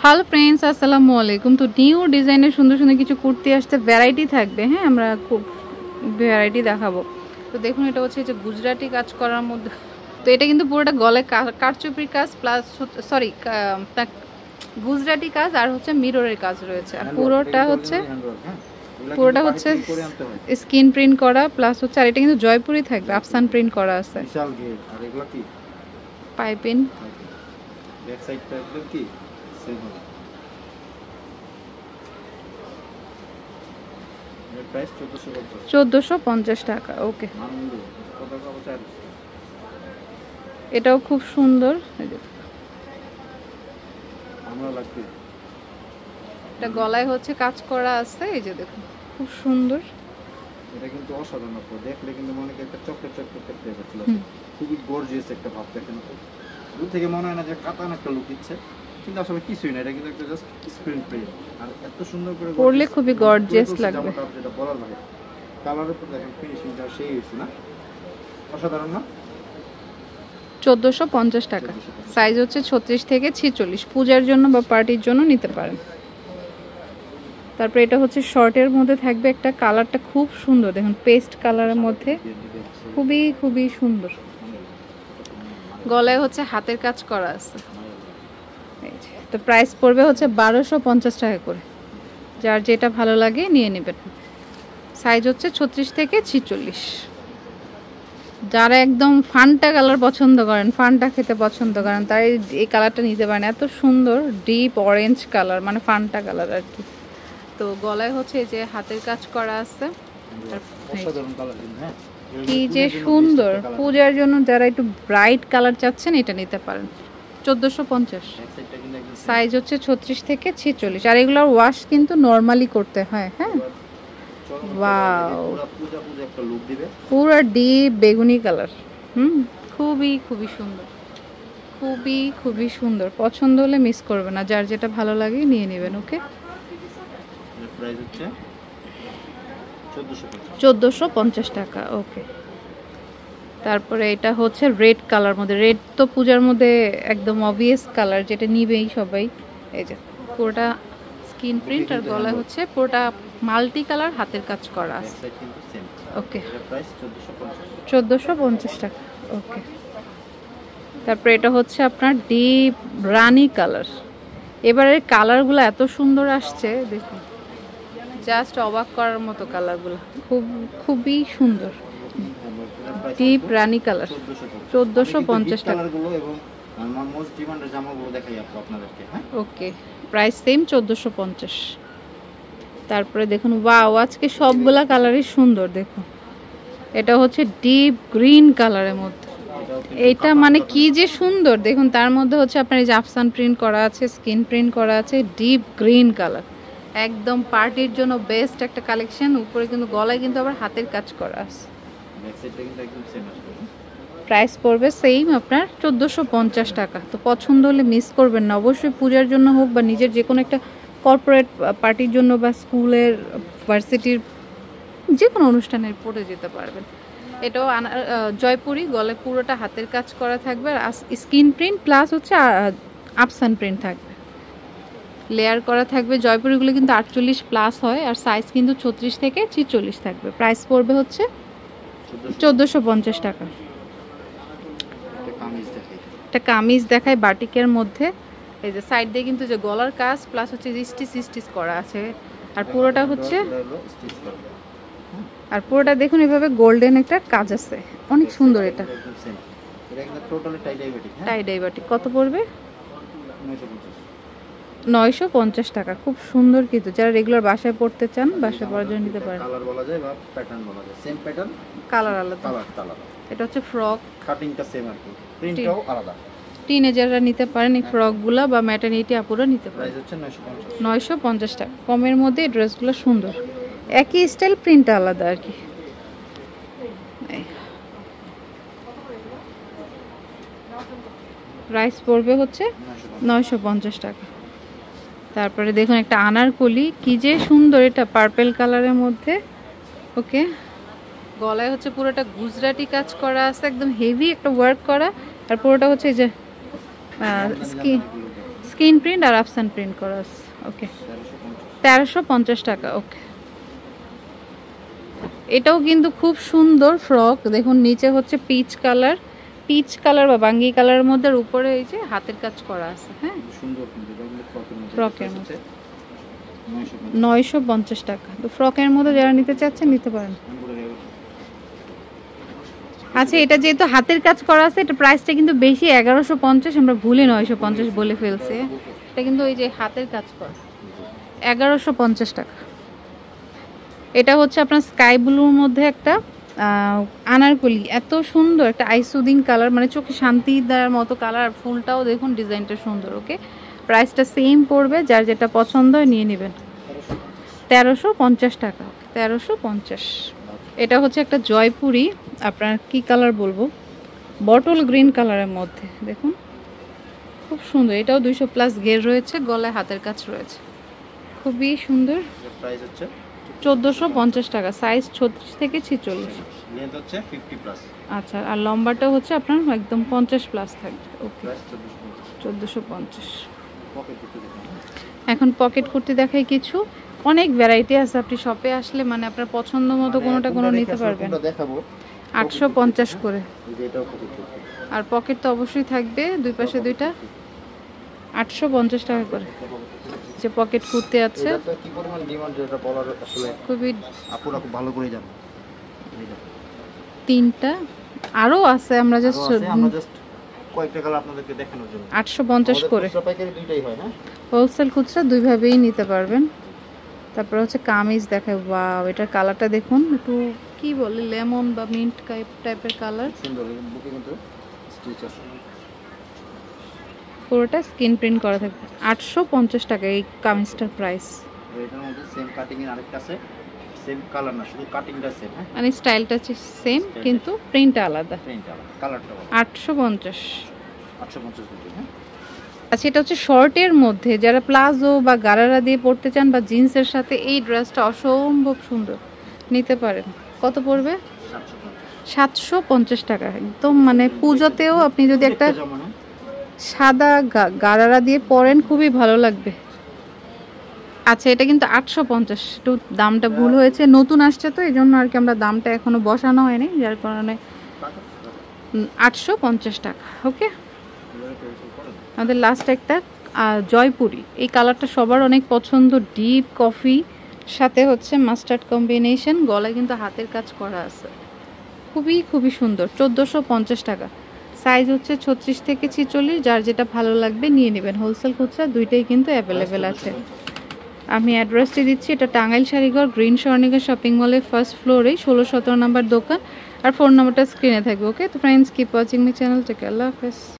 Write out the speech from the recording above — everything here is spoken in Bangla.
হ্যালো ফ্রেন্ডস, আসসালামু আলাইকুম। তো নিউ ডিজাইনের সুন্দর সুন্দর কিছু কুর্তি আসতে ভ্যারাইটি থাকবে। হ্যাঁ, আমরা খুব ভ্যারাইটি দেখাবো। তো দেখুন, এটা হচ্ছে যে গুজরাটি কাজ করার মধ্যে। তো এটা কিন্তু পুরোটা গলায় কারচুপির কাজ প্লাস সরি গুজরাটি কাজ আর হচ্ছে মিররের কাজ রয়েছে। আর পুরোটা হচ্ছে স্ক্রিন প্রিন্ট করা প্লাস হচ্ছে, আর এটা কিন্তু জয়পুরি থাকবে, আফসান প্রিন্ট করা আছে। বিশাল ঘের। আর এগুলা কি পাইপিং, ব্যাক সাইডটা একদম কি সেম হবে। এর প্রাইস 1450 টাকা। ওকে, এটাও খুব সুন্দর। আমরা লাগবে, এটা গলায় হচ্ছে কাজ করা আছে, এই যে দেখুন খুব সুন্দর। এটা কিন্তু অসাধারণ, দেখলে কিন্তু মনে হয় একটা চকলেট চকলেট টাইপের ছিল, খুবই গর্জিয়াস একটা ভাব। দেখেন দূর থেকে মনে হয় না যে কাতান একটা লুক দিচ্ছে, কিন্তু আসলে কিছুই না, এটা কিন্তু একটা জাস্ট স্ক্রিন প্রিন্ট। আর এত সুন্দর করে পরলে খুবই গর্জিয়াস লাগবে। যেটা বলার বাইরে, কালারের উপর দেখেন ফিনিশিংটা সেই হয়েছে না, অসাধারণ না। 1450 টাকা। সাইজ হচ্ছে 36 থেকে 46, পূজার জন্য বা পার্টির জন্য নিতে পারেন। তারপরে এটা হচ্ছে শর্টের মধ্যে থাকবে, একটা কালারটা খুব সুন্দর, দেখুন পেস্ট কালারের মধ্যে, খুবই খুবই সুন্দর। গলায় হচ্ছে হাতের কাজ করা আছে। তো প্রাইস পড়বে হচ্ছে 1250 টাকা করে। যার যেটা ভালো লাগে নিয়ে নেবেন। সাইজ হচ্ছে 36 থেকে 46। যারা একদম ফান্টা কালার পছন্দ করেন, ফান্টা খেতে পছন্দ করেন, তাই এই কালারটা নিতে পারেন। এত সুন্দর ডিপ অরেঞ্জ কালার, মানে ফান্টা কালার আর কি। তো গলায় হচ্ছে এই যে হাতের কাজ করা আছে, কি যে সুন্দর। পূজার জন্য যারা একটু ব্রাইট কালার চাচ্ছেন এটা নিতে পারেন। 1450। সাইজ হচ্ছে 36 থেকে 46। আর এগুলোর ওয়াশ কিন্তু নর্মালি করতে হয়। হ্যাঁ, ওয়াও, পুরো ডিপ বেগুনি কালার। খুবই খুবই সুন্দর, খুবই খুবই সুন্দর। পছন্দ হলে মিস করবে না, যার যেটা ভালো লাগে নিয়ে নেবেন। ওকে, 1450 টাকা। ওকে, তারপরে এটা হচ্ছে রেড কালার মধ্যে। রেড তো পূজার মধ্যে একদম অবভিয়াস কালার, যেটা নিবেই সবাই। এই যে পুরোটা স্কিন প্রিন্ট, আর গলায় হচ্ছে পুরোটা মাল্টি কালার হাতের কাজ করা আছে। ওকে, 1450 টাকা। ওকে, তারপরে এটা হচ্ছে আপনার ডিপ রানি কালার। এবারের কালারগুলো এত সুন্দর আসছে, দেখুন জাস্ট অবাক করার মতো কালারগুলো, খুবই সুন্দর। ডিপ রানি কালার, 1450 টাকা। ওকে, প্রাইস সেম 1450। তারপরে দেখুন, ওয়াও, আজকে সবগুলা কালারই সুন্দর। দেখুন এটা হচ্ছে ডিপ গ্রিন কালারের মধ্যে, এটা মানে কি যে সুন্দর। দেখুন তার মধ্যে হচ্ছে আপনার এই যে আফসান প্রিন্ট করা আছে, স্কিন প্রিন্ট করা আছে, ডিপ গ্রিন কালার, একদম পার্টির জন্য বেস্ট একটা কালেকশন। উপরে কিন্তু গলায় কিন্তু আবার হাতের কাজ করা আছে। প্রাইস পড়বে সেম আপনার 1450 টাকা। তো পছন্দ হলে মিস করবেন না, অবশ্যই পূজার জন্য হোক বা নিজের যে কোনো একটা কর্পোরেট পার্টির জন্য বা স্কুলের ভার্সিটির যে কোনো অনুষ্ঠানের পরে যেতে পারবেন। এটাও জয়পুরি, গলে পুরোটা হাতের কাজ করা থাকবে, আর স্কিন প্রিন্ট প্লাস হচ্ছে আফসান প্রিন্ট থাকবে, লেয়ার করা থাকবে। জয়পুরিগুলো কিন্তু 48 প্লাস হয়, আর সাইজ কিন্তু 36 থেকে 46 থাকবে। প্রাইস পড়বে হচ্ছে 1450 টাকা। একটা কামিজ দেখায় বাটিকের মধ্যে, এই যে সাইড দিয়ে কিন্তু যে গলার কাজ প্লাস হচ্ছে স্টিচ করা আছে, আর পুরোটা হচ্ছে, আর পুরোটা দেখুন এভাবে গোল্ডেন একটা কাজ আছে, অনেক সুন্দর। এটা টাই ডাই বাটিক। কত পড়বে? 950 টাকা। খুব সুন্দর, কিন্তু যারা রেগুলার বাসায় পড়তে চান, বাসায় পরার জন্য নিতে পারেন। কালার বলা যায় বা প্যাটার্ন বলা যায়, সেম প্যাটার্ন, কালার আলাদা। এটা হচ্ছে ফ্রক, কাটিংটা সেম আর কি, প্রিন্টটাও আলাদা। টিনেজাররা নিতে পারেন এই ফ্রকগুলো, বা ম্যাটারনিটি আপুরা নিতে পারেন। প্রাইস হচ্ছে 950 টাকা। কমের মধ্যে এই ড্রেসগুলো সুন্দর, একই স্টাইল, প্রিন্ট আলাদা আর কি। প্রাইস পড়বে হচ্ছে 950 টাকা। তারপরে দেখুন একটা আনারকলি, কি যে সুন্দর, এটা পার্পেল কালারের মধ্যে। ওকে, গলায় হচ্ছে পুরোটা গুজরাটি কাজ করা আছে, একদম হেভি একটা ওয়ার্ক করা, আর পুরোটা হচ্ছে এই যে স্ক্রিন প্রিন্ট আর আফসান প্রিন্ট করা আছে। ওকে 1350 টাকা। ওকে, এটাও কিন্তু খুব সুন্দর ফ্রক। দেখুন নিচে হচ্ছে পিচ কালার বা বাঙ্গি কালারের মধ্যে, উপরে এই যে হাতের কাজ করা আছে। হ্যাঁ, সুন্দর কিন্তু ফ্রকের মধ্যে 950 টাকা। তো ফ্রকের মধ্যে যারা নিতে চাচ্ছেন নিতে পারেন। আচ্ছা, এটা যেহেতু হাতের কাজ করা আছে, এটা প্রাইসটা কিন্তু বেশি, 1150। আমরা ভুলে 950 বলে ফেলছি। এটা কিন্তু ওই যে হাতের কাজ করা, 1150 টাকা। এটা হচ্ছে আপনার স্কাই ব্লুর মধ্যে একটা আনারকলি, এত সুন্দর একটা আইসুদিং কালার, মানে চোখে শান্তি দেওয়ার মতো কালার। ফুলটাও দেখুন, ডিজাইনটা সুন্দর। ওকে, প্রাইসটা সেম পড়বে, যার যেটা পছন্দ হয় নিয়ে নেবেন। 1350 টাকা। 1350। এটা হচ্ছে একটা জয়পুরি, আপনার কি কালার বলবো, বটল গ্রিন কালারের মধ্যে। দেখুন খুব সুন্দর, এটাও 200+ ঘের রয়েছে, গলায় হাতের কাজ রয়েছে, খুবই সুন্দর। প্রাইস হচ্ছে 1450 টাকা। সাইজ 36 থেকে 46, লেন্থ হচ্ছে 50+। আচ্ছা, আর লম্বাটা হচ্ছে আপনার একদম 50+ থাকবে। ওকে, প্রাইস 1450। পকেট দিতে দেখুন। এখন পকেট কুর্তি দেখাই কিছু, অনেক ভ্যারাইটি আছে। আপনি শপে আসলে মানে আপনার পছন্দ মতো কোনোটা কোনো নিতে পারবেন। দেখাবো 850 করে। এটাও পকেট করতে। আর পকেট তো অবশ্যই থাকবে, দুই পাশে দুইটা, 850 টাকা করে। যে পকেট কুর্তি আছে, এটা কি পরিমাণ ডিমান্ড, যেটা বলার আসলে খুবই, আপুরা খুব ভালো করে জানেন। তিনটা আরো আছে, আমরা জাস্ট কয়েকটা কালার আপনাদেরকে দেখানোর জন্য। 850 করে। খুচরা পাইকারি দুইটাই হয়। হ্যাঁ, হোলসেল খুচরা দুইভাবেই নিতে পারবেন। তারপর হচ্ছে কামিজ দেখায়, ওয়াও, এটার কালারটা দেখুন, একটু কি বলে, লেমন বা মিন্ট টাইপের কালার। সুন্দর, বুকে কিন্তু স্টিচ আছে, পুরোটা স্ক্রিন প্রিন্ট করা থাকবে। 850 টাকা এই কামিজটার প্রাইস। এটার মধ্যে সেম কাটিং এর আরেকটা আছে, সেম কালার না, শুধু কাটিংটা সেম। হ্যাঁ, মানে স্টাইলটা সেম কিন্তু প্রিন্টটা আলাদা। প্রিন্টটা কালারটা 850। 850 টাকা। হ্যাঁ, আচ্ছা, এটা হচ্ছে শর্টের মধ্যে, যারা প্লাজো বা গারারা দিয়ে পরতে চান বা জিন্সের সাথে, এই ড্রেসটা অসম্ভব সুন্দর, নিতে পারেন। কত পড়বে? 750 টাকা। একদম মানে পুজোতেও আপনি যদি একটা সাদা গারারা দিয়ে পরেন, খুবই ভালো লাগবে। আচ্ছা, এটা কিন্তু 850, একটু দামটা ভুল হয়েছে, নতুন আসছে তো এই জন্য আর কি, আমরা দামটা এখনো বসানো হয়নি, যার কারণে 850 টাকা। ওকে, আমাদের লাস্ট একটা জয়পুরি, এই কালারটা সবার অনেক পছন্দ, ডিপ কফি সাথে হচ্ছে মাস্টার্ড কম্বিনেশন, গলায় কিন্তু হাতের কাজ করা আছে, খুবই সুন্দর। 1450 টাকা। সাইজ হচ্ছে 36 থেকে 46, যার যেটা ভালো লাগবে নিয়ে নেবেন। হোলসেল খুচরা দুইটাই কিন্তু অ্যাভেলেবেল আছে। আমি অ্যাড্রেসটি দিচ্ছি, এটা টাঙ্গাইল শাড়িঘর, গ্রিন স্বর্ণিকা শপিং মলের ফার্স্ট ফ্লোরে 16-17 নাম্বার দোকান, আর ফোন নাম্বারটা স্ক্রিনে থাকবে। ওকে, তো friends, keep watching my channel. Take care, আল্লাহ হাফেজ।